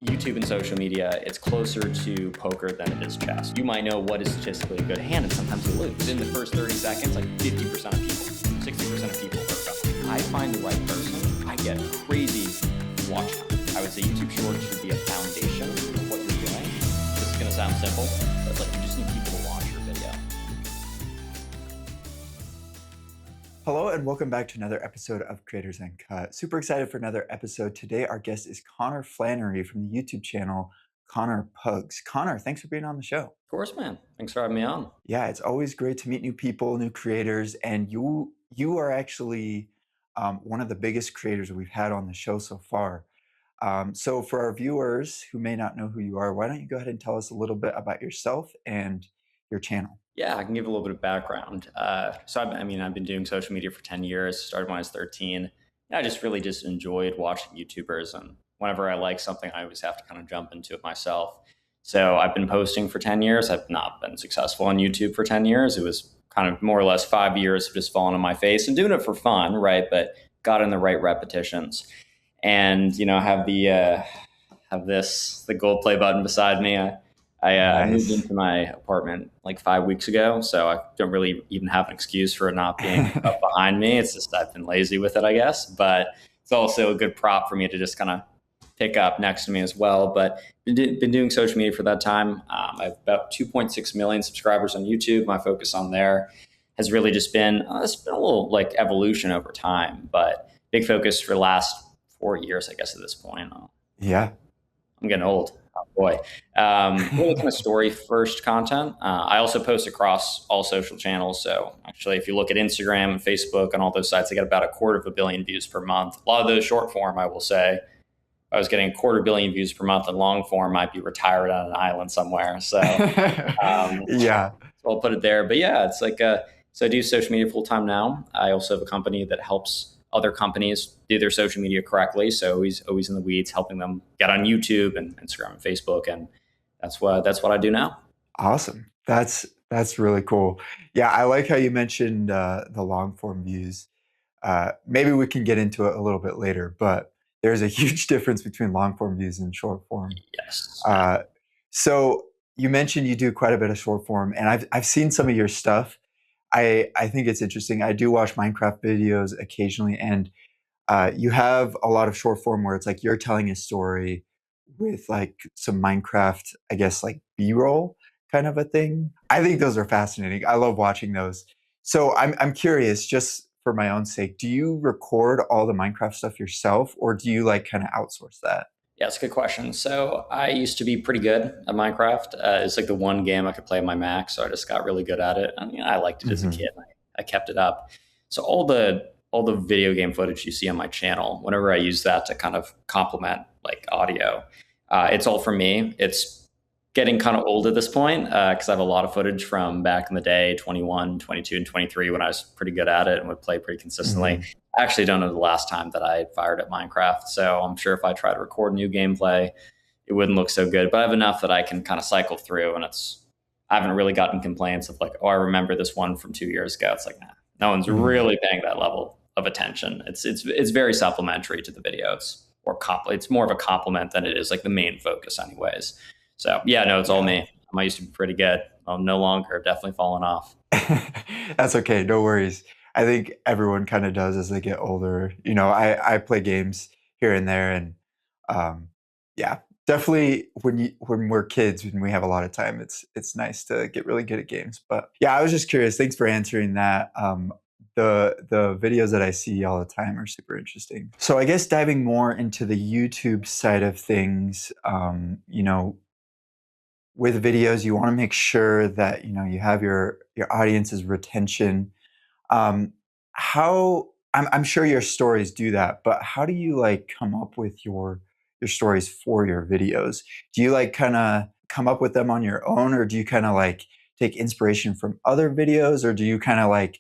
YouTube and social media, it's closer to poker than it is chess. You might know what is statistically a good hand, and sometimes you lose. Within the first 30 seconds, like 50% of people, 60% of people are gone. I find the right person, I get crazy watch time. I would say YouTube Shorts should be a foundation of what you're doing. This is going to sound simple, but like you just need people to watch your video. Hello and welcome back to another episode of Creators Uncut. Super excited for another episode. Today our guest is Connor Flannery from the YouTube channel Connor Pugs. Connor, thanks for being on the show. Of course, man. Thanks for having me on. Yeah, it's always great to meet new people, new creators, and you are actually one of the biggest creators we've had on the show so far. So for our viewers who may not know who you are, why don't you go ahead and tell us a little bit about yourself and your channel? Yeah, I can give a little bit of background. I've been doing social media for 10 years, started when I was 13. I just really enjoyed watching YouTubers. And whenever I like something, I always have to kind of jump into it myself. So I've been posting for 10 years. I've not been successful on YouTube for 10 years. It was kind of more or less 5 years of just falling on my face and doing it for fun, right? But got in the right repetitions. And, I have the gold play button beside me. I moved into my apartment like 5 weeks ago, so I don't really even have an excuse for it not being up behind me. It's just I've been lazy with it, I guess. But it's also a good prop for me to just kind of pick up next to me as well. But been doing social media for that time. I have about 2.6 million subscribers on YouTube. My focus on there has really just been it's been a little like evolution over time, but big focus for the last 4 years, I guess, at this point. Yeah, I'm getting old. Oh boy. Really kind of story first content. I also post across all social channels. So actually, if you look at Instagram and Facebook and all those sites, I get about 250 million views per month. A lot of those short form, I will say, I was getting 250 million views per month, and long form might be retired on an island somewhere. So yeah, so I'll put it there. But yeah, it's like, so I do social media full time now. I also have a company that helps other companies do their social media correctly. So he's always in the weeds, helping them get on YouTube and Instagram and Facebook. And that's what I do now. Awesome. That's really cool. Yeah, I like how you mentioned the long form views. Maybe we can get into it a little bit later, but there's a huge difference between long form views and short form. Yes. So you mentioned you do quite a bit of short form, and I've seen some of your stuff. I think it's interesting. I do watch Minecraft videos occasionally, and you have a lot of short form where it's like you're telling a story with like some Minecraft, I guess, like BROLL kind of a thing. I think those are fascinating. I love watching those. So I'm curious, just for my own sake, do you record all the Minecraft stuff yourself, or do you like kind of outsource that? Yeah, it's a good question. So I used to be pretty good at Minecraft. It's like the one game I could play on my Mac, so I just got really good at it. I mean, I liked it as a kid. I kept it up. So all the video game footage you see on my channel, whenever I use that to kind of complement like audio, it's all from me. It's getting kind of old at this point because I have a lot of footage from back in the day, 21, 22, and 23, when I was pretty good at it and would play pretty consistently. I actually don't know the last time that I fired at Minecraft. So I'm sure if I try to record new gameplay, it wouldn't look so good. But I have enough that I can kind of cycle through, and I haven't really gotten complaints of like, oh, I remember this one from 2 years ago. It's like, nah, no one's really paying that level of attention. It's very supplementary to the video. It's more of a compliment than it is like the main focus anyways. So yeah, no, it's all me. I used to be pretty good. I'm no longer, definitely fallen off. That's okay. No worries. I think everyone kind of does as they get older. I play games here and there, and yeah, definitely when we're kids, when we have a lot of time, it's nice to get really good at games. But yeah, I was just curious. Thanks for answering that. The videos that I see all the time are super interesting. So I guess diving more into the YouTube side of things, with videos, you want to make sure that you have your audience's retention. I'm sure your stories do that, but how do you like come up with your stories for your videos? Do you like kind of come up with them on your own, or do you kind of like take inspiration from other videos, or do you kind of like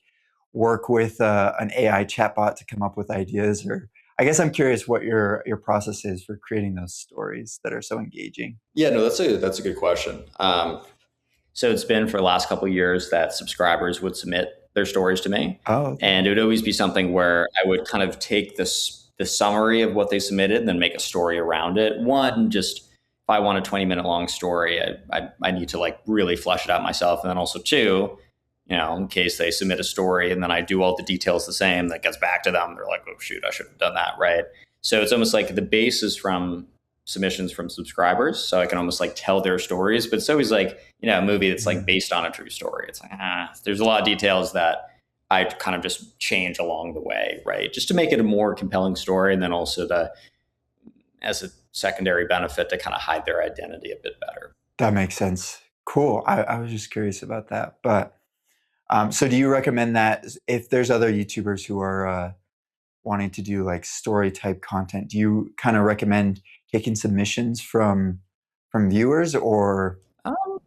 work with an AI chatbot to come up with ideas? Or I guess I'm curious what your process is for creating those stories that are so engaging. Yeah, no, that's a good question. So it's been for the last couple of years that subscribers would submit their stories to me. Oh, okay. And it would always be something where I would kind of take the summary of what they submitted and then make a story around it. One, just if I want a 20-minute long story, I need to like really flesh it out myself. And then also too, in case they submit a story and then I do all the details the same, that gets back to them. They're like, oh shoot, I should have done that. Right. So it's almost like the base is from submissions from subscribers. So I can almost like tell their stories, but it's always like, a movie that's like based on a true story. It's like, there's a lot of details that I kind of just change along the way. Right. Just to make it a more compelling story. And then also as a secondary benefit to kind of hide their identity a bit better. That makes sense. Cool. I was just curious about that. But so do you recommend that if there's other YouTubers who are wanting to do like story type content, do you kind of recommend taking submissions from viewers, or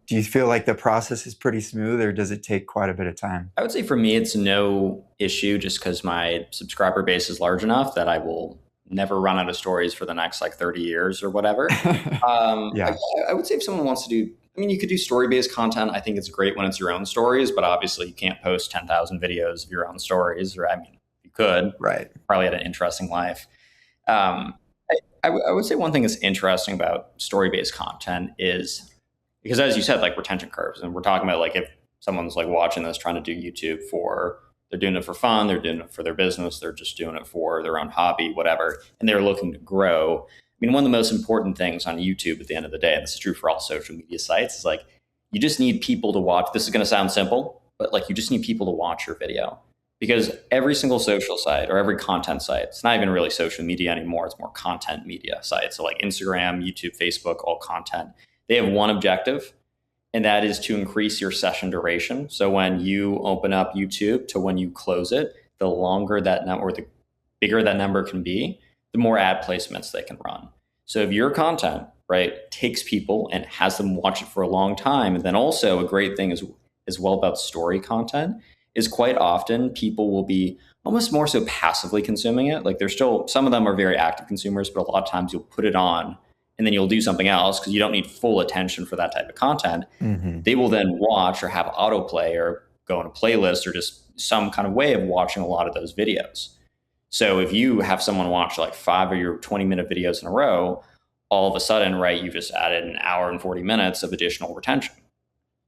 do you feel like the process is pretty smooth, or does it take quite a bit of time? I would say for me, it's no issue just because my subscriber base is large enough that I will never run out of stories for the next like 30 years or whatever. Yeah. I would say if someone wants to do, you could do story-based content. I think it's great when it's your own stories, but obviously you can't post 10,000 videos of your own stories, or you could, Right. Probably had an interesting life. I would say one thing that's interesting about story-based content is because, as you said, like retention curves, and we're talking about like if someone's like watching this trying to do YouTube they're doing it for fun, they're doing it for their business, they're just doing it for their own hobby, whatever, and they're looking to grow. One of the most important things on YouTube at the end of the day, and this is true for all social media sites, is like you just need people to watch. This is going to sound simple, but like you just need people to watch your video. Because every single social site or every content site, it's not even really social media anymore, it's more content media sites. So like Instagram, YouTube, Facebook, all content. They have one objective, and that is to increase your session duration. So when you open up YouTube to when you close it, the longer that number, or the bigger that number can be, the more ad placements they can run. So if your content, right, takes people and has them watch it for a long time, and then also a great thing is as well about story content is quite often people will be almost more so passively consuming it. Like there's still, some of them are very active consumers, but a lot of times you'll put it on and then you'll do something else because you don't need full attention for that type of content. Mm-hmm. They will then watch or have autoplay or go in a playlist or just some kind of way of watching a lot of those videos. So if you have someone watch like 5 of your 20-minute videos in a row, all of a sudden, right, you just added an hour and 40 minutes of additional retention.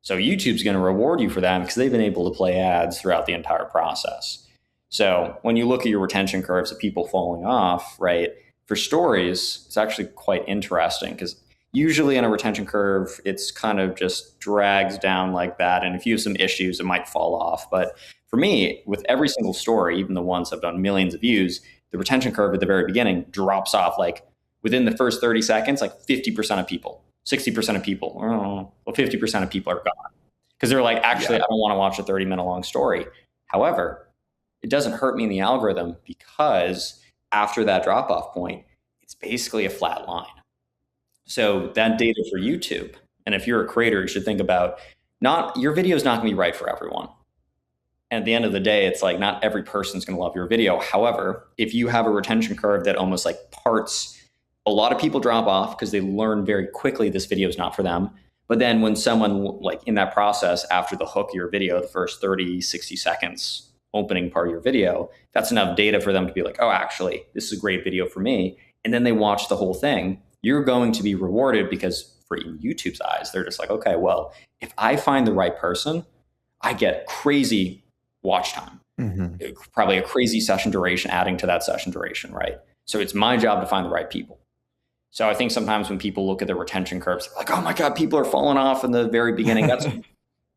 So YouTube's going to reward you for that because they've been able to play ads throughout the entire process. So when you look at your retention curves of people falling off, right, for stories, it's actually quite interesting because usually on a retention curve, it's kind of just drags down like that. And if you have some issues, it might fall off. But for me, with every single story, even the ones I've done millions of views, the retention curve at the very beginning drops off like within the first 30 seconds, like 50% of people. 60% of people, well, 50% of people are gone because they're like, actually, I don't want to watch a 30-minute long story. However, it doesn't hurt me in the algorithm because after that drop off point, it's basically a flat line. So that data for YouTube, and if you're a creator, you should think about your video is not going to be right for everyone. And at the end of the day, it's like not every person's going to love your video. However, if you have a retention curve that almost like parts, a lot of people drop off because they learn very quickly this video is not for them. But then when someone like in that process, after the hook of your video, the first 30, 60 seconds opening part of your video, that's enough data for them to be like, oh, actually, this is a great video for me. And then they watch the whole thing. You're going to be rewarded because for in YouTube's eyes, they're just like, okay, well, if I find the right person, I get crazy watch time, probably a crazy session duration adding to that session duration, right? So it's my job to find the right people. So I think sometimes when people look at the retention curves, they're like, oh my God, people are falling off in the very beginning.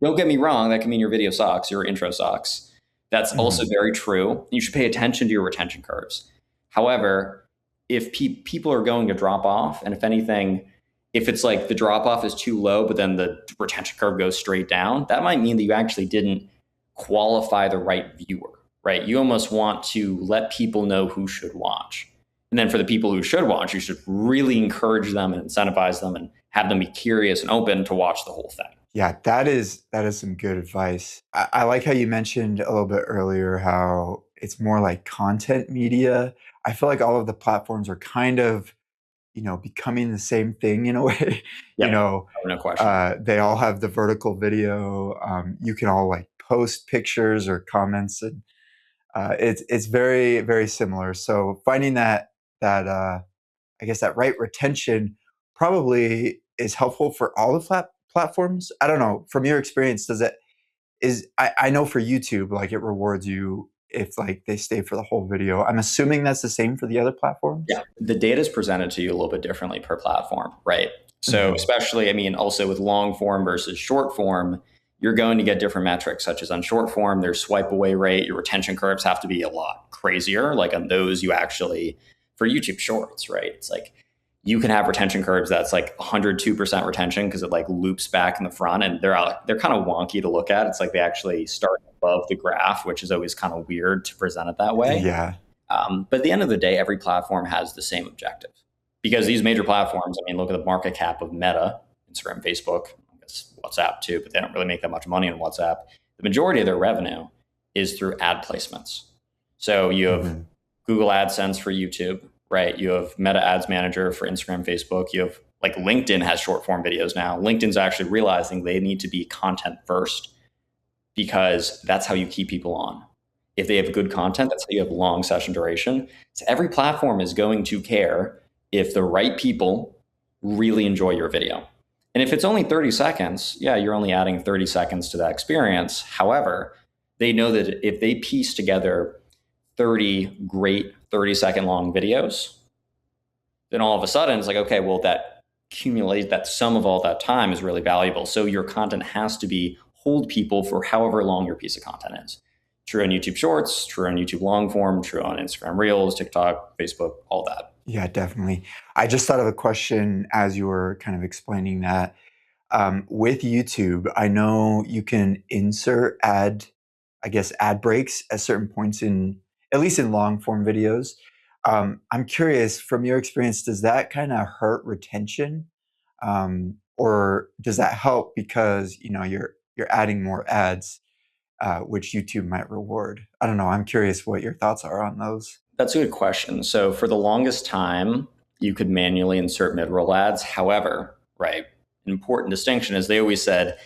Don't get me wrong. That can mean your video sucks, your intro sucks. That's also very true. You should pay attention to your retention curves. However, if people are going to drop off, and if anything, if it's like the drop off is too low, but then the retention curve goes straight down, that might mean that you actually didn't qualify the right viewer, right? You almost want to let people know who should watch. And then for the people who should watch, you should really encourage them and incentivize them and have them be curious and open to watch the whole thing. Yeah, that is some good advice. I like how you mentioned a little bit earlier how it's more like content media. I feel like all of the platforms are kind of, becoming the same thing in a way. Yeah, no question. They all have the vertical video. You can all like post pictures or comments, and it's very, very similar. So finding that I guess that right retention probably is helpful for all the platforms. I don't know. From your experience, does it I know for YouTube, like it rewards you if like they stay for the whole video. I'm assuming that's the same for the other Yeah, platforms. the data is presented to you a little bit differently per platform, right? So, Hmm. especially, I mean, also with long form versus short form, you're going to get different metrics, such as on short form, their swipe away rate, your retention curves have to be a lot crazier. Like on those, you actually, for YouTube Shorts, right? It's like you can have retention curves that's like 102% retention because it like loops back in the front and they're kind of wonky to look at. It's like they actually start above the graph, which is always kind of weird to present it that way. Yeah. But at the end of the day, every platform has the same objective because these major platforms, I mean, look at the market cap of Meta, Instagram, Facebook, I guess WhatsApp too, but they don't really make that much money on WhatsApp. The majority of their revenue is through ad placements. So you have Hmm. Google AdSense for YouTube, right? You have Meta Ads Manager for Instagram, Facebook. You have like LinkedIn has short form videos now. LinkedIn's actually realizing they need to be content first because that's how you keep people on. If they have good content, that's how you have long session duration. So every platform is going to care if the right people really enjoy your video. And if it's only 30 seconds, yeah, you're only adding 30 seconds to that experience. However, they know that if they piece together 30 great 30-second long videos, then all of a sudden it's like, okay, well, that sum of all that time is really valuable. So your content has to be hold people for however long your piece of content is. True on YouTube Shorts, true on YouTube long form, true on Instagram Reels, TikTok, Facebook, all that. Yeah, definitely. I just thought of a question as you were kind of explaining that. With YouTube, I know you can insert I guess, ad breaks at certain points in, at least in long form videos. I'm curious, from your experience, does that kind of hurt retention, or does that help because you're adding more ads, which YouTube might reward? I don't know. I'm curious what your thoughts are on those. That's a good question. So for the longest time, you could manually insert mid-roll ads. However, right, an important distinction is they always said,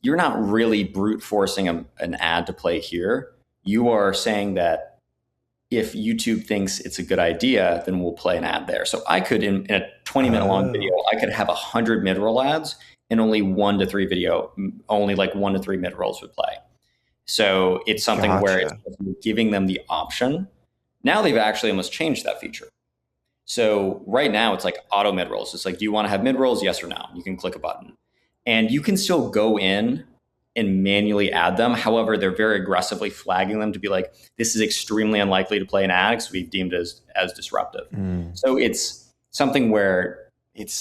you're not really brute forcing an ad to play here. You are saying that if YouTube thinks it's a good idea, then we'll play an ad there. So I could, in a 20-minute long video, Oh, I could have 100 mid-roll ads and only like 1 to 3 mid-rolls would play. So it's something where it's gotcha. giving them the option. Now they've actually almost changed that feature. So right now it's like auto mid rolls. It's like, do you want to have mid rolls? Yes or no? You can click a button and you can still go in and manually add them. However, they're very aggressively flagging them to be like, this is extremely unlikely to play an ad because we've deemed it as disruptive. Mm, So it's something where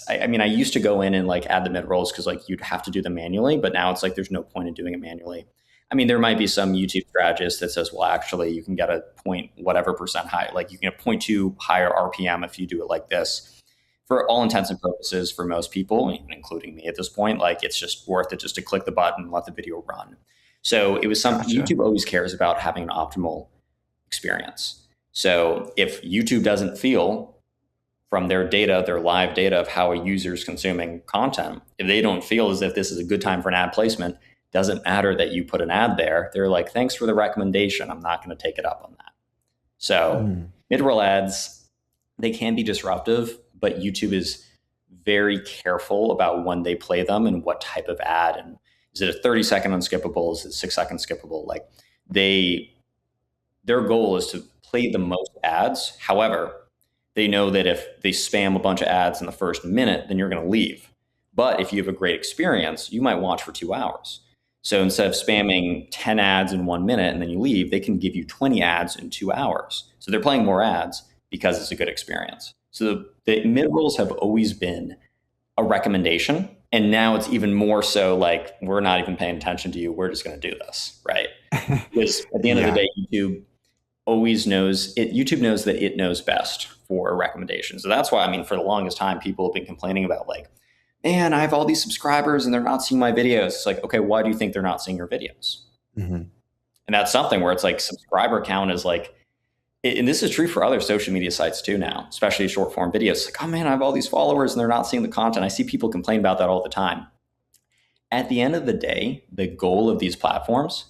I mean, I used to go in and like add the mid rolls because like you'd have to do them manually, but now it's like there's no point in doing it manually. I mean, there might be some YouTube strategist that says, well, actually, you can get a point whatever percent high, like you can get 0.2 higher RPM if you do it like this. For all intents and purposes, for most people, even including me at this point, like it's just worth it just to click the button, and let the video run. So it was something gotcha. YouTube always cares about having an optimal experience. So if YouTube doesn't feel from their data, their live data of how a user is consuming content, if they don't feel as if this is a good time for an ad placement, doesn't matter that you put an ad there. They're like, thanks for the recommendation. I'm not going to take it up on that. So Mm, mid-roll ads, they can be disruptive, but YouTube is very careful about when they play them and what type of ad. And is it a 30-second unskippable? Is it 6 second skippable? Like they, their goal is to play the most ads. However, they know that if they spam a bunch of ads in the first minute, then you're going to leave. But if you have a great experience, you might watch for 2 hours. So instead of spamming 10 ads in 1 minute and then you leave, they can give you 20 ads in 2 hours. So they're playing more ads because it's a good experience. So the mid rolls have always been a recommendation. And now it's even more so like, we're not even paying attention to you. We're just going to do this, right? Because at the end of the yeah. day, YouTube knows that it knows best for a recommendation. So that's why, I mean, for the longest time, people have been complaining about like, man, I have all these subscribers and they're not seeing my videos. It's like, okay, why do you think they're not seeing your videos? Mhm. And that's something where it's like subscriber count is like, and this is true for other social media sites too now, especially short form videos. It's like, oh man, I have all these followers and they're not seeing the content. I see people complain about that all the time. At the end of the day, the goal of these platforms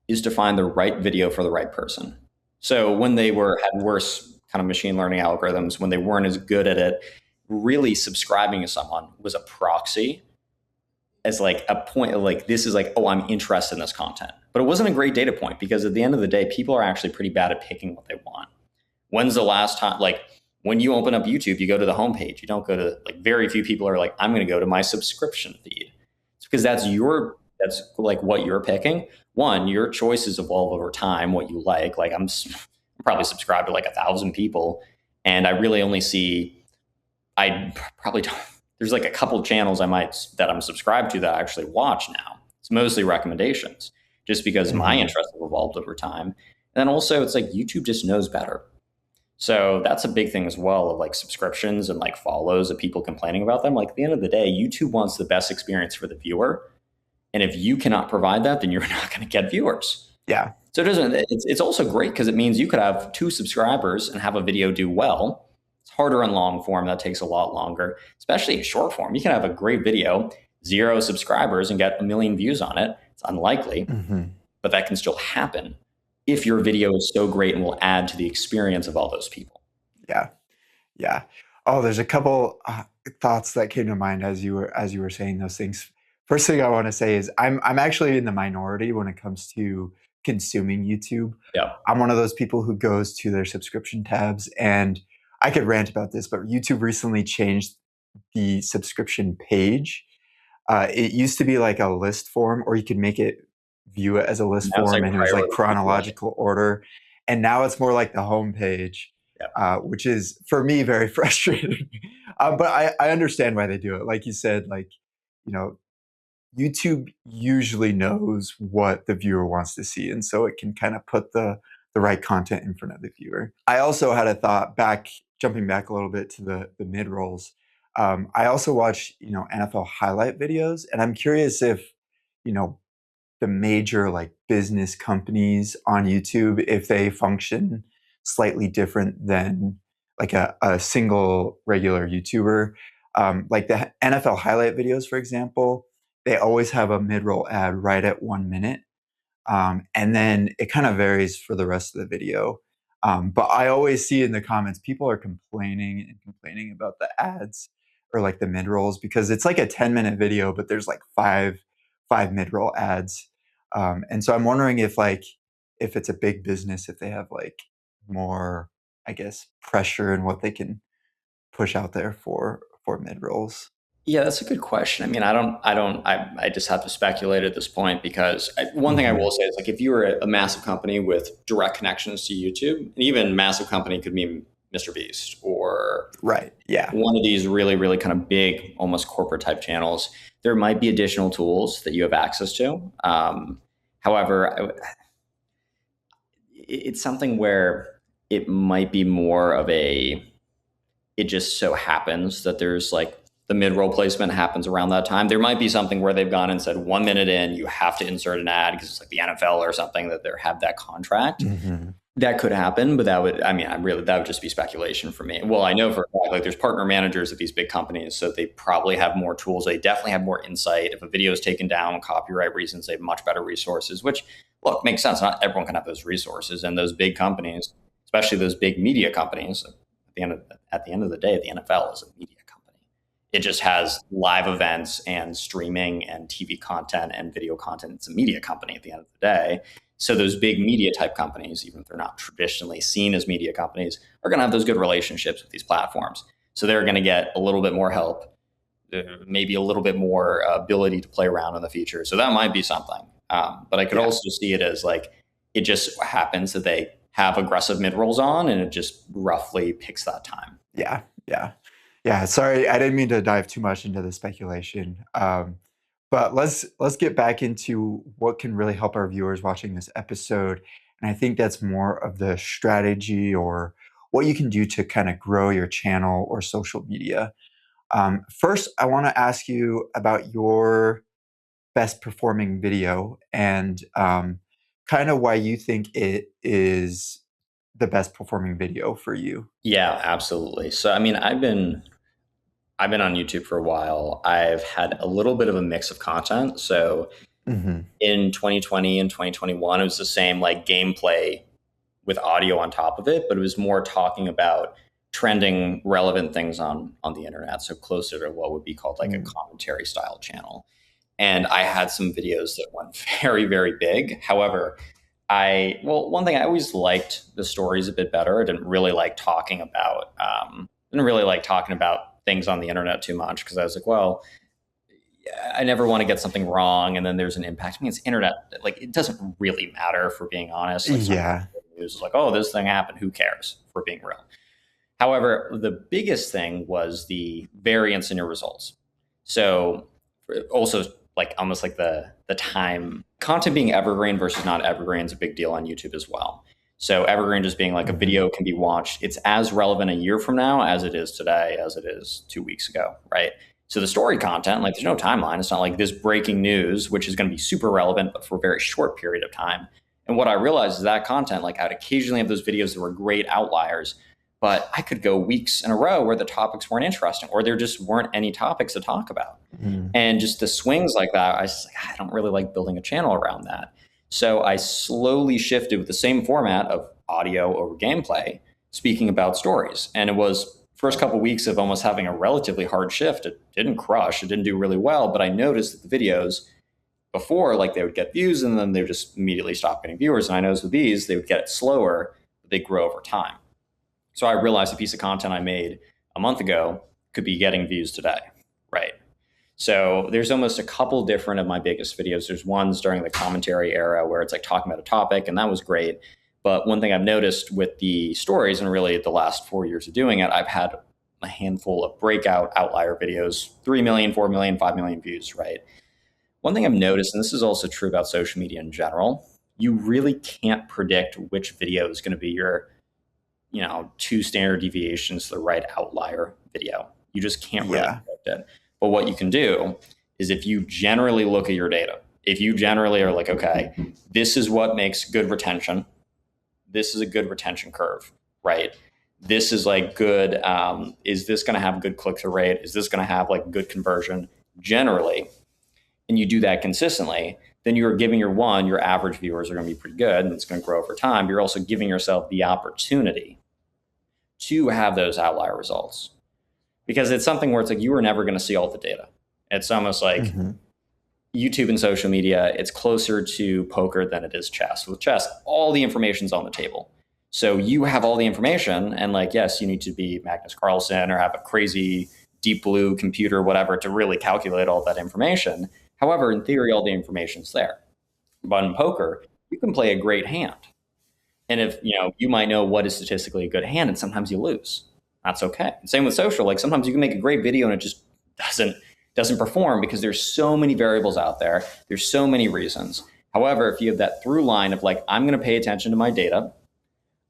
is to find the right video for the right person. So when they had worse kind of machine learning algorithms, when they weren't as good at it, really subscribing to someone was a proxy as like a point of like, this is like, oh, I'm interested in this content. But it wasn't a great data point because at the end of the day, people are actually pretty bad at picking what they want. When's the last time, like when you open up YouTube, you go to the homepage, you don't go to like, very few people are like, I'm going to go to my subscription feed. It's because that's like what you're picking. One, your choices evolve over time, what you like I'm probably subscribed to like 1,000 people. And I really only see, I probably don't, there's like a couple channels that I'm subscribed to that I actually watch now. It's mostly recommendations just because my Mm-hmm. interests have evolved over time. And then also it's like YouTube just knows better. So that's a big thing as well of like subscriptions and like follows of people complaining about them. Like at the end of the day, YouTube wants the best experience for the viewer. And if you cannot provide that, then you're not going to get viewers. Yeah. So it's also great because it means you could have 2 subscribers and have a video do well. It's harder in long form. That takes a lot longer, especially in short form. You can have a great video, 0 subscribers, and get 1 million views on it. It's unlikely, Mm-hmm. but that can still happen if your video is so great and will add to the experience of all those people. Yeah. Yeah. Oh, there's a couple thoughts that came to mind as you were saying those things. First thing I want to say is I'm actually in the minority when it comes to consuming YouTube. Yeah. I'm one of those people who goes to their subscription tabs, and I could rant about this, but YouTube recently changed the subscription page. It used to be like a list form, or you could make it view it as a list Now it's form, like and it was like prioritization. chronological order. And now it's more like the home page, Yeah. which is for me very frustrating. But I understand why they do it. Like you said, like, you know, YouTube usually knows what the viewer wants to see, and so it can kind of put the right content in front of the viewer. I also had a thought back, jumping back a little bit to the mid rolls. I also watch, NFL highlight videos, and I'm curious if, you know, the major like business companies on YouTube, if they function slightly different than like a single regular YouTuber. Like the NFL highlight videos, for example, they always have a mid-roll ad right at 1 minute. And then it kind of varies for the rest of the video. But I always see in the comments, people are complaining and complaining about the ads or like the mid rolls because it's like a 10-minute video, but there's like five mid roll ads. And so I'm wondering if it's a big business, if they have like more, I guess, pressure in what they can push out there for mid rolls. Yeah, that's a good question. I mean, I just have to speculate at this point because one thing I Hmm. will say is like if you were a massive company with direct connections to YouTube, and even massive company could mean Mr. Beast or Right. Yeah. one of these really, really kind of big, almost corporate type channels, there might be additional tools that you have access to. However, it's something where it might be more of it just so happens that there's like the mid-roll placement happens around that time. There might be something where they've gone and said 1 minute in, you have to insert an ad because it's like the NFL or something that they have that contract. Hmm. That could happen, but that would just be speculation for me. Well, I know for a fact, like there's partner managers at these big companies, so they probably have more tools. They definitely have more insight. If a video is taken down, copyright reasons, they have much better resources, which look, makes sense. Not everyone can have those resources. And those big companies, especially those big media companies, at the end of the day, the NFL is a media company. It just has live events and streaming and TV content and video content. It's a media company at the end of the day. So those big media type companies, even if they're not traditionally seen as media companies, are going to have those good relationships with these platforms. So they're going to get a little bit more help, maybe a little bit more ability to play around in the future. So that might be something. But I could Yeah. also see it as like it just happens that they have aggressive mid rolls on, and it just roughly picks that time. Yeah. Yeah. Yeah. Sorry, I didn't mean to dive too much into the speculation. But let's get back into what can really help our viewers watching this episode. And I think that's more of the strategy or what you can do to kind of grow your channel or social media. First, I want to ask you about your best performing video and kind of why you think it is the best performing video for you. Yeah, absolutely. So I mean, I've been on YouTube for a while. I've had a little bit of a mix of content. So Hmm. in 2020 and 2021, it was the same like gameplay with audio on top of it, but it was more talking about trending relevant things on the internet, so closer to what would be called like a commentary style channel. And I had some videos that went very, very big. However, one thing, I always liked the stories a bit better. I didn't really like talking about things on the internet too much, because I was like, well, I never want to get something wrong and then there's an impact. I mean, it's internet, like it doesn't really matter, if we're being honest. Like, Yeah. news is like, oh, this thing happened. Who cares? If we're being real. However, the biggest thing was the variance in your results. So also like almost like the time content being evergreen versus not evergreen is a big deal on YouTube as well. So evergreen just being like a video can be watched. It's as relevant a year from now as it is today, as it is 2 weeks ago, right? So the story content, like there's no timeline. It's not like this breaking news, which is going to be super relevant, but for a very short period of time. And what I realized is that content, like I'd occasionally have those videos that were great outliers, but I could go weeks in a row where the topics weren't interesting, or there just weren't any topics to talk about. And just the swings like that, I was like, I don't really like building a channel around that. So I slowly shifted with the same format of audio over gameplay, speaking about stories. And it was first couple of weeks of almost having a relatively hard shift. It didn't crush, it didn't do really well, but I noticed that the videos before, like they would get views and then they would just immediately stop getting viewers. And I noticed with these, they would get it slower, but they grow over time. So I realized a piece of content I made a month ago could be getting views today, right? So there's almost a couple different of my biggest videos. There's ones during the commentary era where it's like talking about a topic, and that was great. But one thing I've noticed with the stories, and really the last 4 years of doing it, I've had a handful of breakout outlier videos, 3 million, 4 million, 5 million views, right? One thing I've noticed, and this is also true about social media in general, you really can't predict which video is going to be your, 2 standard deviations to the right outlier video. You just can't really predict it. But what you can do is, if you generally look at your data, if you generally are like, okay, this is what makes good retention. This is a good retention curve, right? This is like good. Is this going to have good click-through rate? Is this going to have like good conversion generally? And you do that consistently, then you're giving your average viewers are going to be pretty good and it's going to grow over time. You're also giving yourself the opportunity to have those outlier results, because it's something where it's like you are never going to see all the data. It's almost like YouTube and social media, it's closer to poker than it is chess. With chess, all the information's on the table. So you have all the information, and like, yes, you need to be Magnus Carlsen or have a crazy deep blue computer, whatever, to really calculate all that information. However, in theory, all the information's there. But in poker, you can play a great hand. And if, you might know what is statistically a good hand, and sometimes you lose. That's okay. And same with social. Like sometimes you can make a great video and it just doesn't perform because there's so many variables out there. There's so many reasons. However, if you have that through line of like, I'm going to pay attention to my data,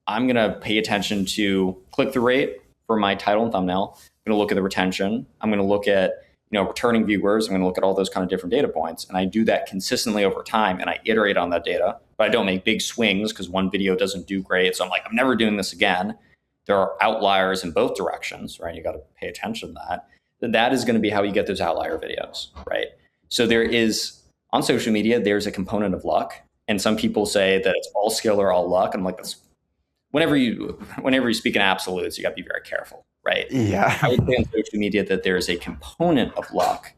I'm going to pay attention to click-through rate for my title and thumbnail. I'm going to look at the retention. I'm going to look at returning viewers. I'm going to look at all those kind of different data points. And I do that consistently over time, and I iterate on that data, but I don't make big swings because one video doesn't do great. So I'm like, I'm never doing this again. There are outliers in both directions, right? You got to pay attention to that. That is going to be how you get those outlier videos, right? So there is, on social media, there's a component of luck. And some people say that it's all skill or all luck. And I'm like, whenever you speak in absolutes, you got to be very careful, right? Yeah. I would say on social media that there's a component of luck.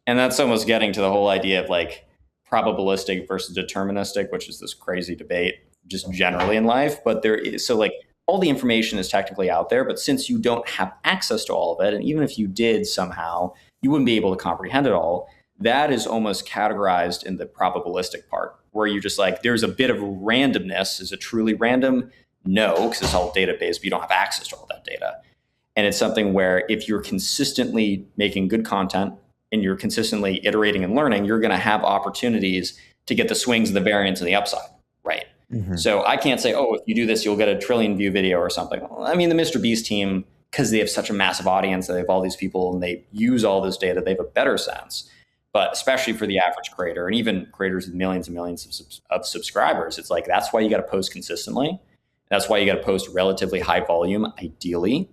And that's almost getting to the whole idea of like probabilistic versus deterministic, which is this crazy debate just generally in life. But there is, so like all the information is technically out there, but since you don't have access to all of it, and even if you did somehow, you wouldn't be able to comprehend it all. That is almost categorized in the probabilistic part, where you're just like, there's a bit of randomness. Is it truly random? No, because it's all database, but you don't have access to all that data. And it's something where if you're consistently making good content and you're consistently iterating and learning, you're going to have opportunities to get the swings and the variance and the upside, right? So I can't say, oh, if you do this, you'll get a 1 trillion view video or something. I mean, the Mr. Beast team, because they have such a massive audience, they have all these people and they use all this data, they have a better sense. But especially for the average creator, and even creators with millions and millions of subscribers, it's like, that's why you got to post consistently. That's why you got to post relatively high volume, ideally.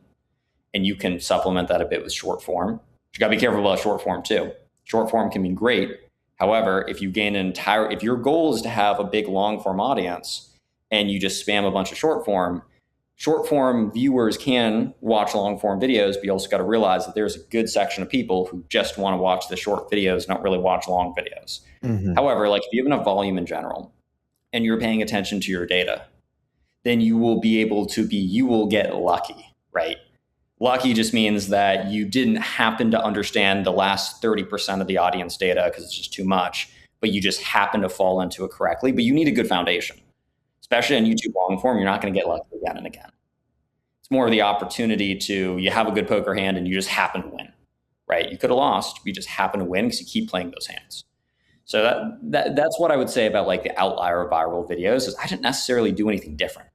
And you can supplement that a bit with short form. You got to be careful about short form too. Short form can be great. However, if you gain if your goal is to have a big long form audience and you just spam a bunch of short form, short form viewers can watch long form videos, but you also got to realize that there's a good section of people who just want to watch the short videos, not really watch long videos. Hmm. However, like if you have enough volume in general and you're paying attention to your data, then you will be able to be, you will get lucky, right? Lucky just means that you didn't happen to understand the last 30% of the audience data because it's just too much, but you just happen to fall into it correctly. But you need a good foundation, especially on YouTube long form. You're not going to get lucky again and again. It's more of the opportunity to, you have a good poker hand and you just happen to win, right? You could have lost, but you just happen to win because you keep playing those hands. So that's what I would say about like the outlier of viral videos is I didn't necessarily do anything different.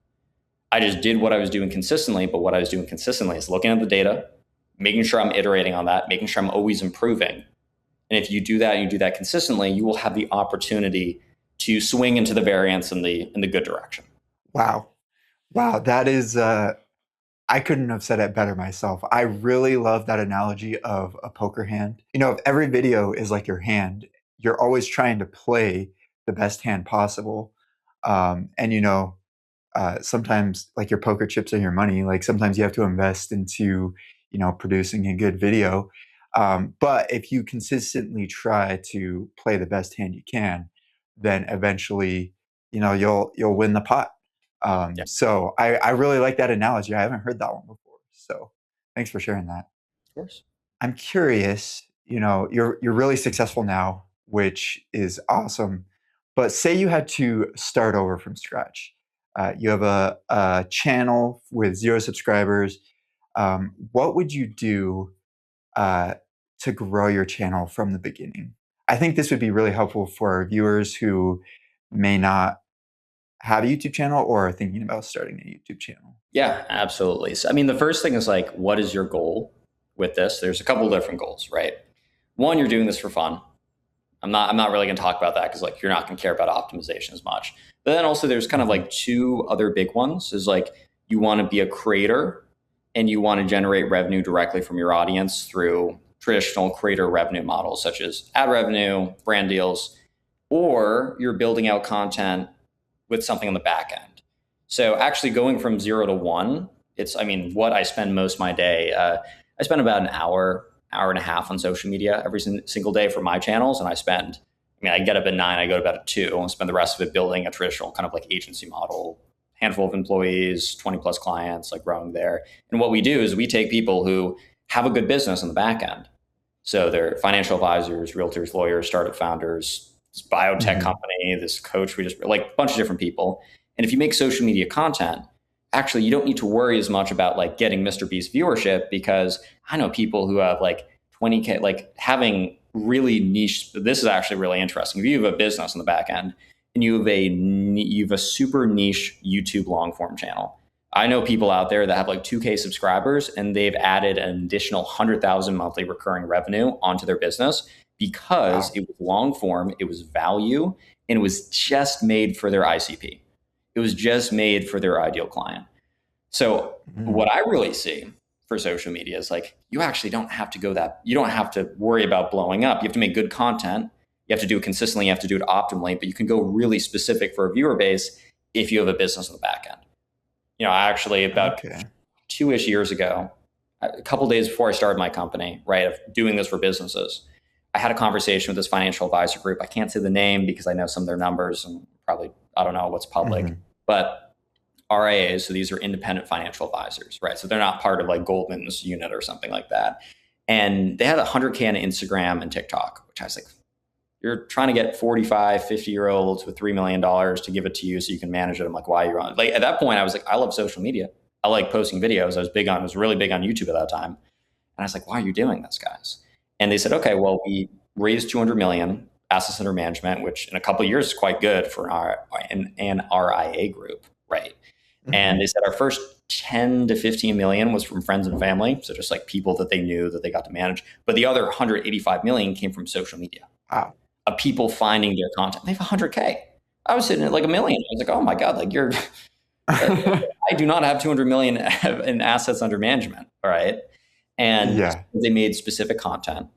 I just did what I was doing consistently, but what I was doing consistently is looking at the data, making sure I'm iterating on that, making sure I'm always improving. And if you do that and you do that consistently, you will have the opportunity to swing into the variance in the good direction. Wow. Wow. That is, I couldn't have said it better myself. I really love that analogy of a poker hand. You know, if every video is like your hand, you're always trying to play the best hand possible. And, you know, sometimes like your poker chips are your money. Like sometimes you have to invest into, you know, producing a good video. But if you consistently try to play the best hand you can, then eventually, you know, you'll win the pot. Yeah, So I really like that analogy. I haven't heard that one before. So thanks for sharing that. of course. I'm curious, you know, you're really successful now, which is awesome. But say you had to start over from scratch. You have a channel with 0 subscribers. What would you do uh, to grow your channel from the beginning? I think this would be really helpful for our viewers who may not have a YouTube channel or are thinking about starting a YouTube channel. Yeah, absolutely. So, I mean, the first thing is like, what is your goal with this? There's a couple of different goals, right? One, you're doing this for fun. I'm not really going to talk about that because like you're not going to care about optimization as much. But then also there's kind of Mhm. like two other big ones is like you want to be a creator and you want to generate revenue directly from your audience through traditional creator revenue models such as ad revenue, brand deals, or you're building out content with something on the back end. So actually going from 0 to 1, it's, I mean, what I spend most of my day, I spend about an hour and a half on social media every single day for my channels. And I get up at 9, I go to bed at 2 and spend the rest of it building a traditional kind of like agency model, handful of employees, 20 plus clients, like growing there. And what we do is we take people who have a good business on the back end. So they're financial advisors, realtors, lawyers, startup founders, this biotech Mhm. company, this coach, we just like a bunch of different people. And if you make social media content, actually you don't need to worry as much about like getting Mr. Beast viewership because I know people who have like 20K, like having really niche. This is actually really interesting. If you have a business on the back end and you have a super niche YouTube long form channel, I know people out there that have like 2K subscribers and they've added an additional 100,000 monthly recurring revenue onto their business because Wow. it was long form, it was value, and it was just made for their ICP. It was just made for their ideal client. So Mhm. what I really see for social media is like you actually don't have to go that you don't have to worry about blowing up. You have to make good content. You have to do it consistently, you have to do it optimally, but you can go really specific for a viewer base if you have a business on the back end. I actually about Okay. 2-ish years ago, a couple days before I started my company, right, of doing this for businesses, I had a conversation with this financial advisor group. I can't say the name because I know some of their numbers and probably I don't know what's public, Mhm. but RIAs, so these are independent financial advisors, right? So they're not part of like Goldman's unit or something like that. And they had 100K on Instagram and TikTok, which I was like, you're trying to get 45, 50 year olds with $3 million to give it to you so you can manage it. I'm like, why are you on? Like at that point, I was like, I love social media. I like posting videos. I was really big on YouTube at that time. And I was like, why are you doing this, guys? And they said, okay, well, we raised 200 million assets under management, which in a couple of years is quite good for an RIA group, right? And Mhm. they said our first 10 to 15 million was from friends and family. So just like people that they knew that they got to manage. But the other 185 million came from social media Wow. of people finding their content. They have 100K. I was sitting at like a million. I was like, oh my God, like I do not have 200 million in assets under management. All right. And Yeah. they made specific content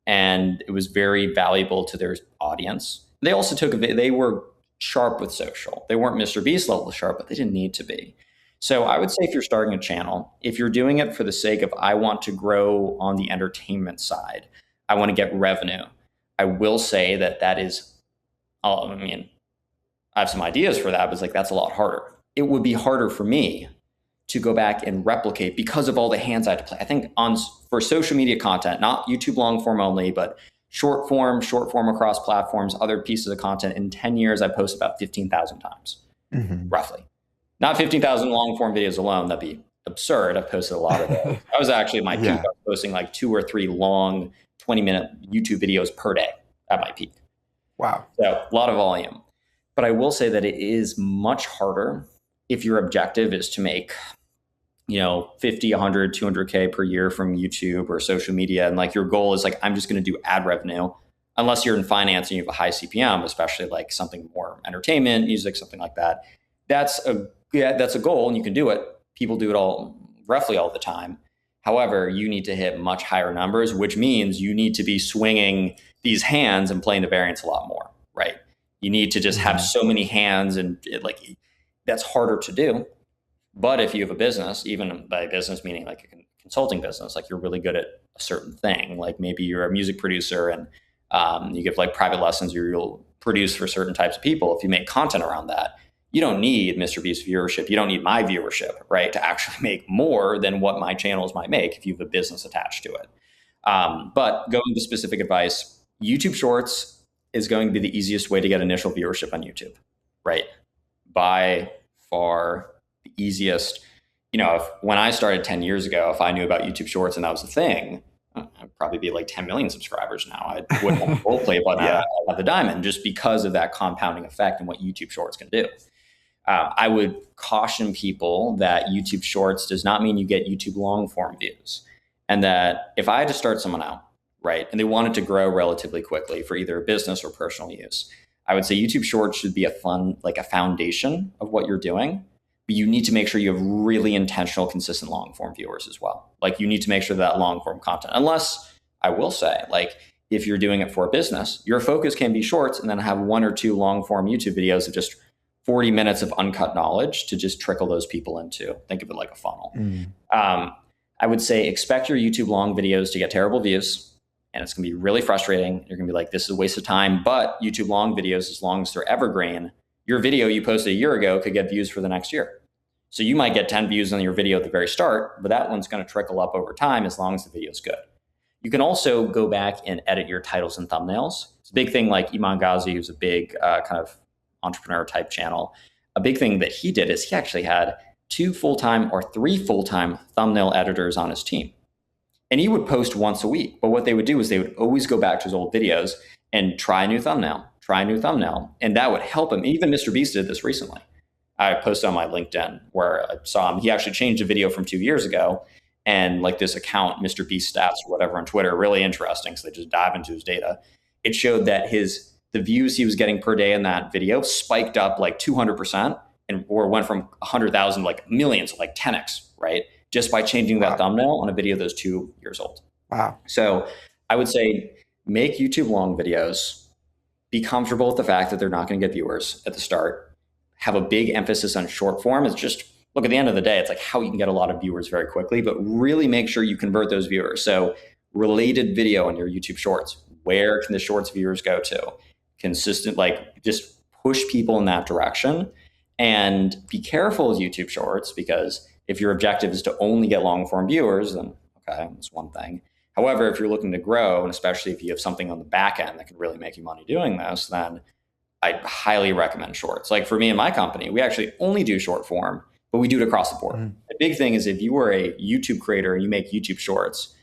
and it was very valuable to their audience. They also they were sharp with social. They weren't Mr. Beast level sharp, but they didn't need to be. So I would say if you're starting a channel, if you're doing it for the sake of I want to grow on the entertainment side, I want to get revenue, I will say that that is, I mean, I have some ideas for that, but it's like that's a lot harder. It would be harder for me to go back and replicate because of all the hands I had to play. I think on for social media content, not YouTube long form only, but short form across platforms, other pieces of content. In 10 years, I posted about 15,000 times, Hmm. roughly. Not 15,000 long form videos alone. That'd be absurd. I've posted a lot of those. I was actually at my peak. I Yeah. was posting like 2 or 3 long 20-minute YouTube videos per day at my peak. Wow. So a lot of volume. But I will say that it is much harder if your objective is to make 50, 100, 200K per year from YouTube or social media. And like your goal is like, I'm just going to do ad revenue, unless you're in finance and you have a high CPM, especially like something more entertainment, music, something like that. That's a goal and you can do it. People do it roughly all the time. However, you need to hit much higher numbers, which means you need to be swinging these hands and playing the variance a lot more, right? You need to just have Hmm. so many hands and that's harder to do. But if you have a business, even by business meaning like a consulting business, like you're really good at a certain thing, like maybe you're a music producer and you give like private lessons or you'll produce for certain types of people. If you make content around that, you don't need Mr. Beast viewership. You don't need my viewership, right? To actually make more than what my channels might make if you have a business attached to it. But going to specific advice, YouTube Shorts is going to be the easiest way to get initial viewership on YouTube, right? By far the easiest. When I started 10 years ago, if I knew about YouTube Shorts and that was a thing, I'd probably be like 10 million subscribers now. I wouldn't have the gold play button. Yeah. I'd have the diamond just because of that compounding effect and what YouTube Shorts can do. I would caution people that YouTube Shorts does not mean you get YouTube long form views. And that if I had to start someone out, right, and they wanted to grow relatively quickly for either business or personal use, I would say YouTube Shorts should be a foundation of what you're doing. But you need to make sure you have really intentional, consistent long form viewers as well. Like you need to make sure that long form content, unless I will say, like if you're doing it for a business, your focus can be shorts and then have 1 or 2 long form YouTube videos of just 40 minutes of uncut knowledge to just trickle those people into. Think of it like a funnel. Mm. I would say expect your YouTube long videos to get terrible views, and it's going to be really frustrating. You're going to be like, this is a waste of time. But YouTube long videos, as long as they're evergreen, your video you posted a year ago could get views for the next year. So you might get 10 views on your video at the very start, but that one's going to trickle up over time as long as the video is good. You can also go back and edit your titles and thumbnails. It's a big thing like Iman Ghazi, who's a big kind of entrepreneur type channel. A big thing that he did is he actually had 2 full-time or 3 full-time thumbnail editors on his team. And he would post once a week. But what they would do is they would always go back to his old videos and try a new thumbnail. And that would help him. Even Mr. Beast did this recently. I posted on my LinkedIn where I saw him. He actually changed a video from 2 years ago. And like this account, Mr. Beast Stats or whatever on Twitter, really interesting. So they just dive into his data. It showed that the views he was getting per day in that video spiked up like 200% or went from 100,000 like millions, like 10x, right? Just by changing that thumbnail on a video that's 2 years old. Wow. So I would say make YouTube long videos, be comfortable with the fact that they're not going to get viewers at the start, have a big emphasis on short form. It's just, look, at the end of the day, it's like how you can get a lot of viewers very quickly, but really make sure you convert those viewers. So related video on your YouTube shorts, where can the shorts viewers go to? Consistent, like just push people in that direction and be careful with YouTube shorts, because if your objective is to only get long form viewers, then okay, that's one thing. However, if you're looking to grow, and especially if you have something on the back end that can really make you money doing this, then I highly recommend shorts. Like for me and my company, we actually only do short form, but we do it across the board. Mm. The big thing is if you are a YouTube creator and you make YouTube shorts,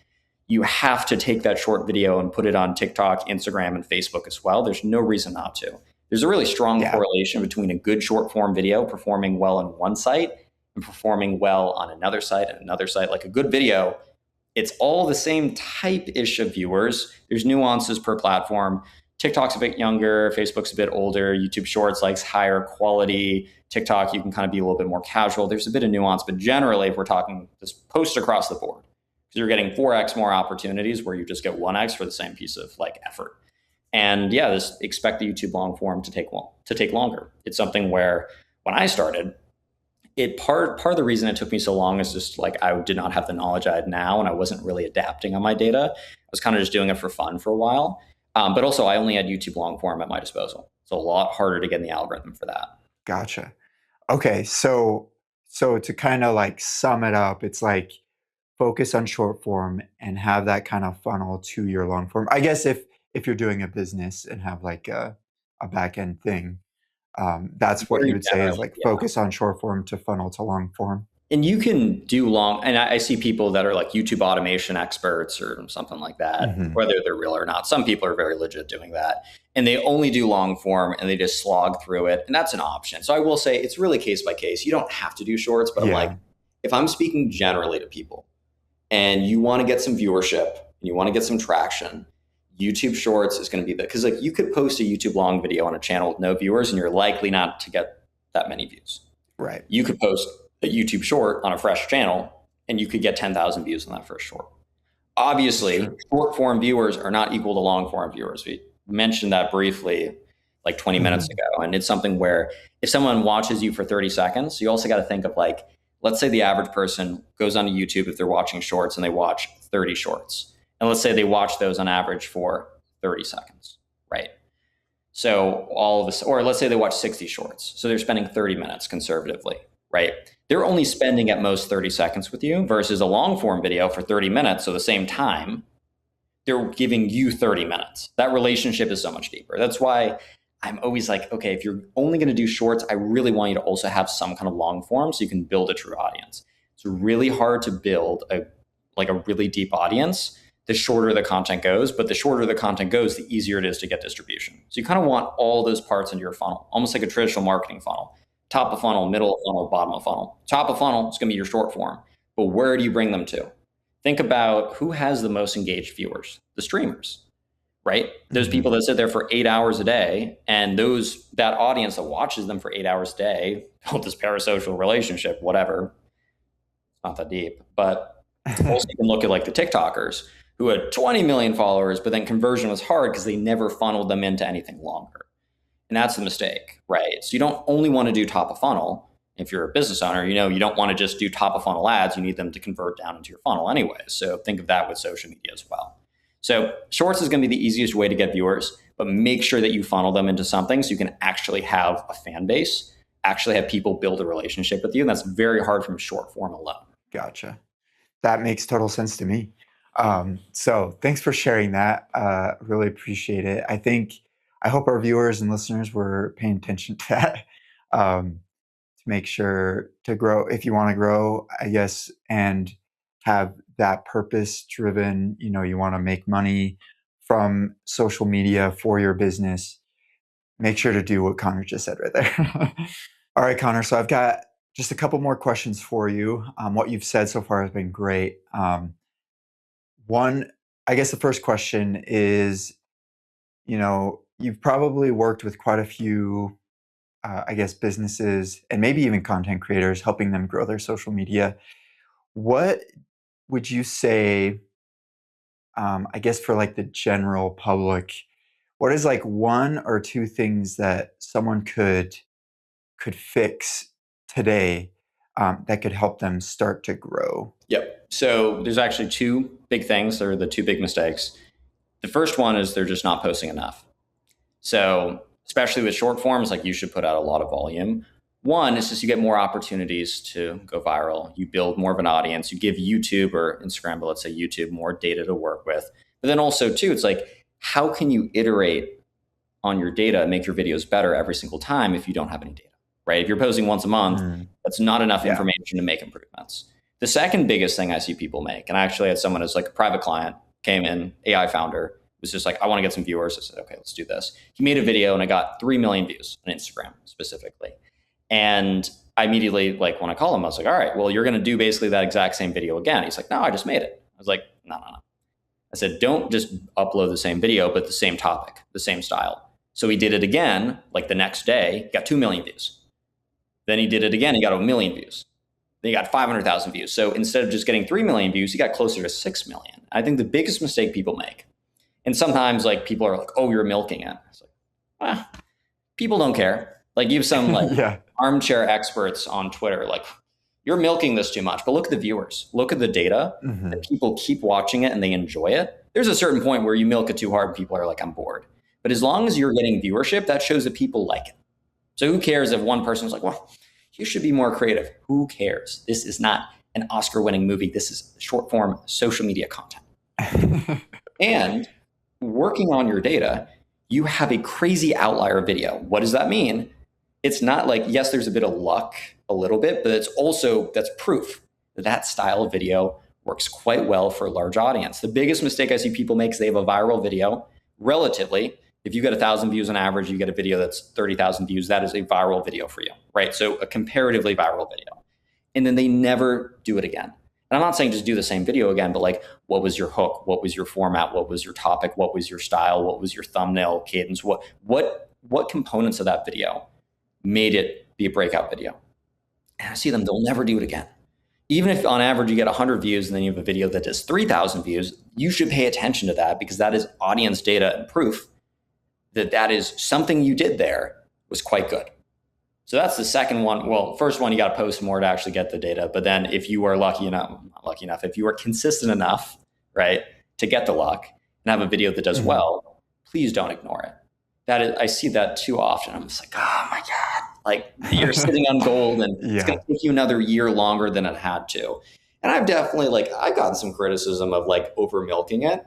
you have to take that short video and put it on TikTok, Instagram, and Facebook as well. There's no reason not to. There's a really strong correlation between a good short form video performing well on one site and performing well on another site and another site. Like a good video, it's all the same type-ish of viewers. There's nuances per platform. TikTok's a bit younger, Facebook's a bit older, YouTube Shorts likes higher quality. TikTok, you can kind of be a little bit more casual. There's a bit of nuance, but generally, if we're talking just post across the board, because you're getting 4x more opportunities where you just get 1x for the same piece of like effort. And yeah, expect the YouTube long form to take longer. It's something where when I started, Part of the reason it took me so long is just like I did not have the knowledge I had now, and I wasn't really adapting on my data. I was kind of just doing it for fun for a while. But also, I only had YouTube long form at my disposal. It's a lot harder to get in the algorithm for that. Gotcha. Okay, so to kind of like sum it up, it's like focus on short form and have that kind of funnel to your long form. I guess if you're doing a business and have like a back end thing, that's what you Very would say is generally, like yeah. focus on short form to funnel to long form. And you can do long, and I see people that are like YouTube automation experts or something like that, Hmm. whether they're real or not. Some people are very legit doing that, and they only do long form and they just slog through it, and that's an option. So I will say it's really case by case. You don't have to do shorts, but I'm like, Yeah. if I'm speaking generally to people and you want to get some viewership and you want to get some traction, YouTube Shorts is going to be the, because like you could post a YouTube long video on a channel with no viewers and you're likely not to get that many views. Right. You could post a YouTube short on a fresh channel and you could get 10,000 views on that first short. That's Obviously, true. short form viewers are not equal to long form viewers. We mentioned that briefly like 20 minutes Hmm. ago. And it's something where if someone watches you for 30 seconds, you also got to think of like, let's say the average person goes onto YouTube if they're watching shorts and they watch 30 shorts. And let's say they watch those on average for 30 seconds, right? So all of this, or let's say they watch 60 shorts. So they're spending 30 minutes conservatively, right? They're only spending at most 30 seconds with you versus a long form video for 30 minutes. So the same time, they're giving you 30 minutes. That relationship is so much deeper. That's why I'm always like, okay, if you're only going to do shorts, I really want you to also have some kind of long form so you can build a true audience. It's really hard to build a really deep audience the shorter the content goes, but the shorter the content goes, the easier it is to get distribution. So you kind of want all those parts into your funnel, almost like a traditional marketing funnel. Top of funnel, middle of funnel, bottom of funnel. Top of funnel is going to be your short form, but where do you bring them to? Think about who has the most engaged viewers, the streamers, right? Those Hmm. people that sit there for 8 hours a day, and that audience that watches them for 8 hours a day built this parasocial relationship, whatever. It's not that deep, but also you can look at like the TikTokers who had 20 million followers, but then conversion was hard because they never funneled them into anything longer. And that's the mistake, right? So you don't only want to do top of funnel. If you're a business owner, you don't want to just do top of funnel ads. You need them to convert down into your funnel anyway. So think of that with social media as well. So shorts is going to be the easiest way to get viewers, but make sure that you funnel them into something so you can actually have a fan base, actually have people build a relationship with you. And that's very hard from short form alone. Gotcha. That makes total sense to me. So thanks for sharing that. Really appreciate it. I hope our viewers and listeners were paying attention to that. To make sure to grow, if you want to grow, I guess, and have that purpose driven, you want to make money from social media for your business, make sure to do what Connor just said right there. All right, Connor. So I've got just a couple more questions for you. What you've said so far has been great. One, I guess the first question is, you've probably worked with quite a few, I guess, businesses and maybe even content creators, helping them grow their social media. What would you say, I guess, for like the general public, what is like one or two things that someone could fix today that could help them start to grow? Yep. So there's actually two big things. They're the two big mistakes. The first one is they're just not posting enough. So especially with short forms, like you should put out a lot of volume. One is just you get more opportunities to go viral. You build more of an audience. You give YouTube or Instagram, but let's say YouTube, more data to work with. But then also too, it's like, how can you iterate on your data and make your videos better every single time if you don't have any data, right? If you're posting once a month, Mm, that's not enough yeah. information to make improvements. The second biggest thing I see people make, and I actually had someone as like a private client came in, AI founder, was just like, I want to get some viewers. I said, okay, let's do this. He made a video and I got 3 million views on Instagram specifically. And I immediately, like, when I call him, I was like, all right, well, you're going to do basically that exact same video again. He's like, no, I just made it. I was like, no, no, no. I said, don't just upload the same video, but the same topic, the same style. So he did it again, like the next day, got 2 million views. Then he did it again, he got 1 million views. Then he got 500,000 views. So instead of just getting 3 million views, he got closer to 6 million. I think the biggest mistake people make, and sometimes like people are like, oh, you're milking it. It's like, people don't care. Like you have some like Yeah. armchair experts on Twitter, like you're milking this too much. But look at the viewers, look at the data. That Hmm. people keep watching it and they enjoy it. There's a certain point where you milk it too hard, and people are like, I'm bored. But as long as you're getting viewership, that shows that people like it. So who cares if one person's like, well, you should be more creative? Who cares? This is not an Oscar-winning movie. This is short form social media content. And working on your data, you have a crazy outlier video. What does that mean? It's not like, yes, there's a bit of luck, a little bit, but it's also, that's proof that that style of video works quite well for a large audience. The biggest mistake I see people make is they have a viral video. Relatively, if you get 1,000 views on average, you get a video that's 30,000 views. That is a viral video for you, right? So a comparatively viral video. And then they never do it again. And I'm not saying just do the same video again, but like, what was your hook? What was your format? What was your topic? What was your style? What was your thumbnail cadence? What components of that video made it be a breakout video? And I see them, they'll never do it again. Even if on average you get 100 views and then you have a video that does 3,000 views, you should pay attention to that because that is audience data and proof that that is something you did there was quite good. So that's the second one. Well, first one, you got to post more to actually get the data. But then if you are not lucky enough, if you are consistent enough, right, to get the luck and have a video that does Hmm. well, please don't ignore it. That is, I see that too often. I'm just like, oh my God, like you're sitting on gold and it's going Yeah. to take you another year longer than it had to. And I've definitely like, I've gotten some criticism of like over milking it.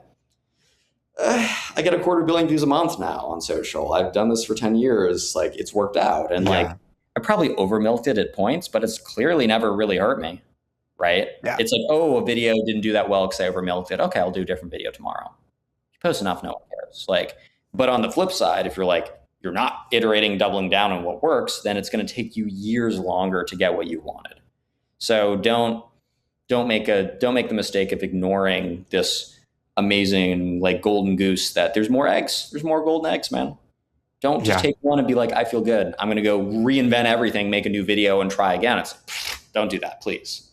I get 250,000 views a month now on social. I've done this for 10 years. Like it's worked out. And like, Yeah. I probably over milked it at points, but it's clearly never really hurt me. Right. Yeah. It's like, oh, a video didn't do that well because I over milked it. Okay, I'll do a different video tomorrow. You post enough, no one cares. Like, but on the flip side, if you're like, you're not iterating, doubling down on what works, then it's going to take you years longer to get what you wanted. So don't make the mistake of ignoring this amazing like golden goose that there's more eggs. There's more golden eggs, man. Don't just Yeah. take one and be like, I feel good. I'm going to go reinvent everything, make a new video and try again. It's like, don't do that, please.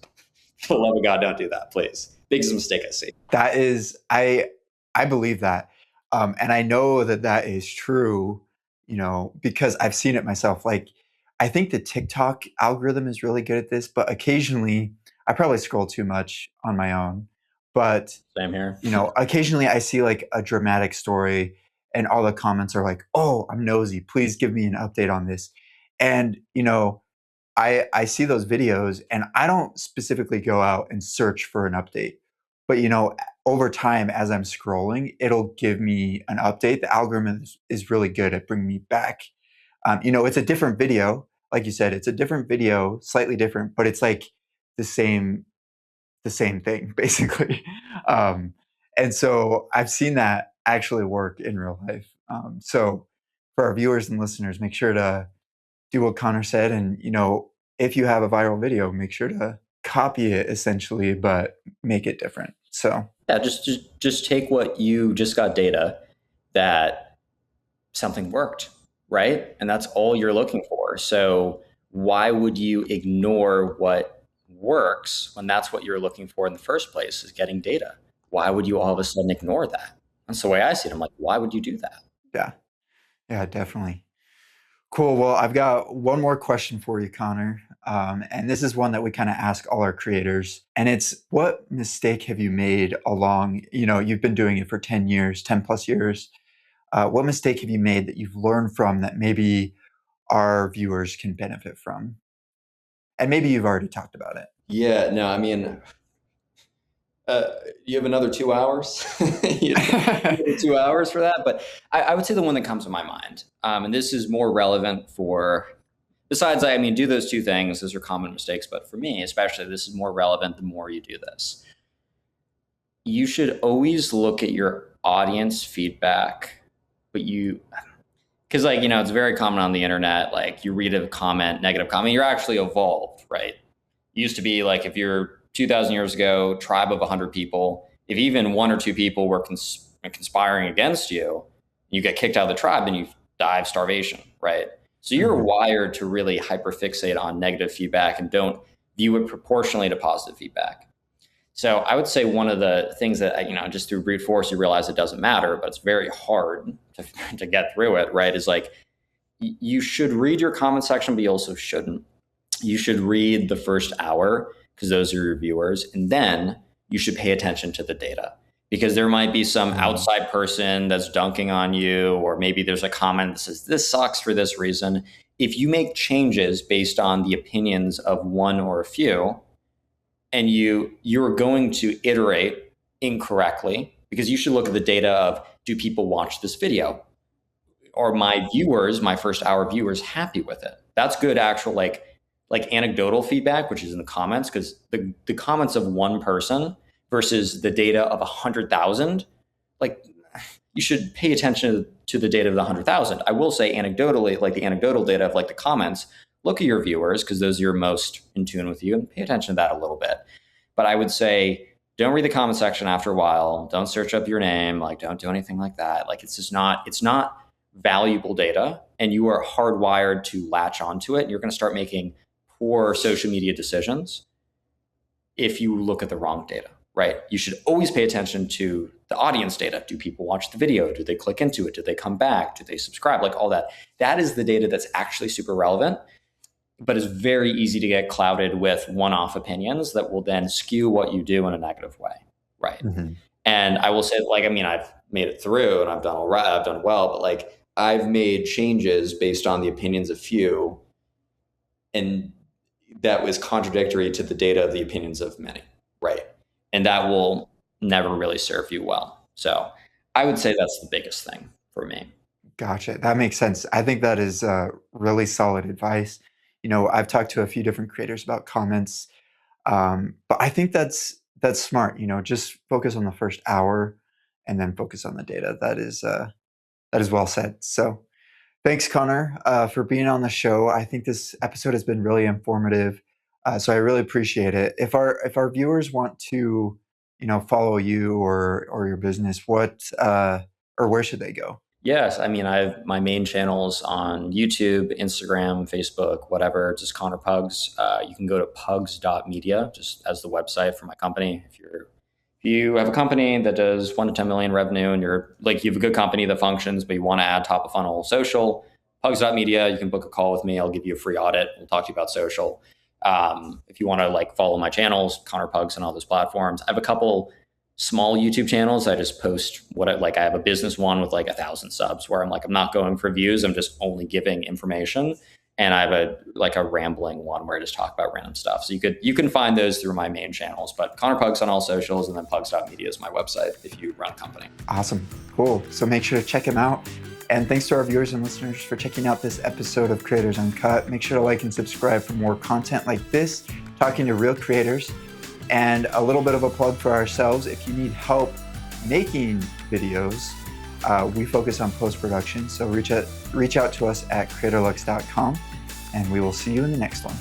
For the love of God, don't do that, please. Biggest mistake I see. That is, I believe that, and I know that that is true. Because I've seen it myself. Like, I think the TikTok algorithm is really good at this, but occasionally I probably scroll too much on my own. But Same here. occasionally I see like a dramatic story, and all the comments are like, "Oh, I'm nosy. Please give me an update on this." And I see those videos and I don't specifically go out and search for an update. But over time as I'm scrolling, it'll give me an update. The algorithm is really good at bringing me back. It's a different video. Like you said, it's a different video, slightly different, but it's like the same the same thing basically. Um, and so I've seen that actually work in real life. So for our viewers and listeners, make sure to do what Connor said. And, if you have a viral video, make sure to copy it essentially, but make it different. So, Yeah, just take what you just got data that something worked, right? And that's all you're looking for. So why would you ignore what works when that's what you're looking for in the first place is getting data? Why would you all of a sudden ignore that? That's the way I see it. I'm like, why would you do that? yeah, yeah, definitely. Cool. Well, I've got one more question for you, Connor. And this is one that we kind of ask all our creators. And it's, what mistake have you made along, you've been doing it for 10 years, 10 plus years. What mistake have you made that you've learned from that maybe our viewers can benefit from? And maybe you've already talked about it. Yeah, no, I mean, you have another 2 hours. You have 2 hours for that, but I would say the one that comes to my mind, and this is more relevant for. Besides, I mean, do those two things. Those are common mistakes, but for me, especially, this is more relevant the more you do this. You should always look at your audience feedback, but because it's very common on the internet. Like you read a comment, negative comment, you're actually evolved, right? It used to be like if you're 2,000 years ago, tribe of 100 people, if even one or two people were conspiring against you, you get kicked out of the tribe, then you die of starvation, right? So you're Mhm. wired to really hyperfixate on negative feedback and don't view it proportionally to positive feedback. So I would say one of the things that, just through brute force, you realize it doesn't matter, but it's very hard to get through it, right? Is like you should read your comment section, but you also shouldn't. You should read the first hour because those are your viewers. And then you should pay attention to the data because there might be some outside person that's dunking on you, or maybe there's a comment that says, this sucks for this reason. If you make changes based on the opinions of one or a few, and you're going to iterate incorrectly, because you should look at the data of, do people watch this video? Are my viewers, my first hour viewers, happy with it? That's good actual like anecdotal feedback, which is in the comments, because the comments of one person versus the data of 100,000, like you should pay attention to the data of the 100,000. I will say anecdotally, like the anecdotal data of like the comments, look at your viewers because those are your most in tune with you, and pay attention to that a little bit. But I would say don't read the comment section after a while. Don't search up your name. Like don't do anything like that. Like it's not valuable data, and you are hardwired to latch onto it. And you're going to start making poor social media decisions if you look at the wrong data, right? You should always pay attention to the audience data. Do people watch the video? Do they click into it? Do they come back? Do they subscribe? Like all that. That is the data that's actually super relevant, but it's very easy to get clouded with one-off opinions that will then skew what you do in a negative way, right? Mm-hmm. And I will say, like, I mean, I've made it through and I've done all right, I've done well, but like I've made changes based on the opinions of few, and that was contradictory to the data of the opinions of many, right? And that will never really serve you well. So I would say that's the biggest thing for me. Gotcha. That makes sense. I think that is really solid advice. You know, I've talked to a few different creators about comments, but I think that's smart. You know, just focus on the first hour and then focus on the data. That is well said. So thanks, Connor, for being on the show. I think this episode has been really informative. So I really appreciate it. If our viewers want to, you know, follow you or your business, what or where should they go? Yes, I mean, I have my main channels on YouTube, Instagram, Facebook, whatever, just Connor Pugs. You can go to pugs.media, just as the website for my company. If you have a company that does 1 to 10 million revenue and you have a good company that functions, but you want to add top of funnel social, pugs.media, you can book a call with me. I'll give you a free audit. We'll talk to you about social. If you want to like follow my channels, Connor Pugs on all those platforms. I have a couple small YouTube channels. I just post I have a business one with like 1,000 subs where I'm not going for views. I'm just only giving information. And I have a rambling one where I just talk about random stuff. So you can find those through my main channels, but Connor Pugs on all socials, and then pugs.media is my website if you run a company. Awesome. Cool. So make sure to check him out. And thanks to our viewers and listeners for checking out this episode of Creators Uncut. Make sure to like and subscribe for more content like this, talking to real creators. And a little bit of a plug for ourselves. If you need help making videos, we focus on post-production. So reach out to us at creatorlux.com, and we will see you in the next one.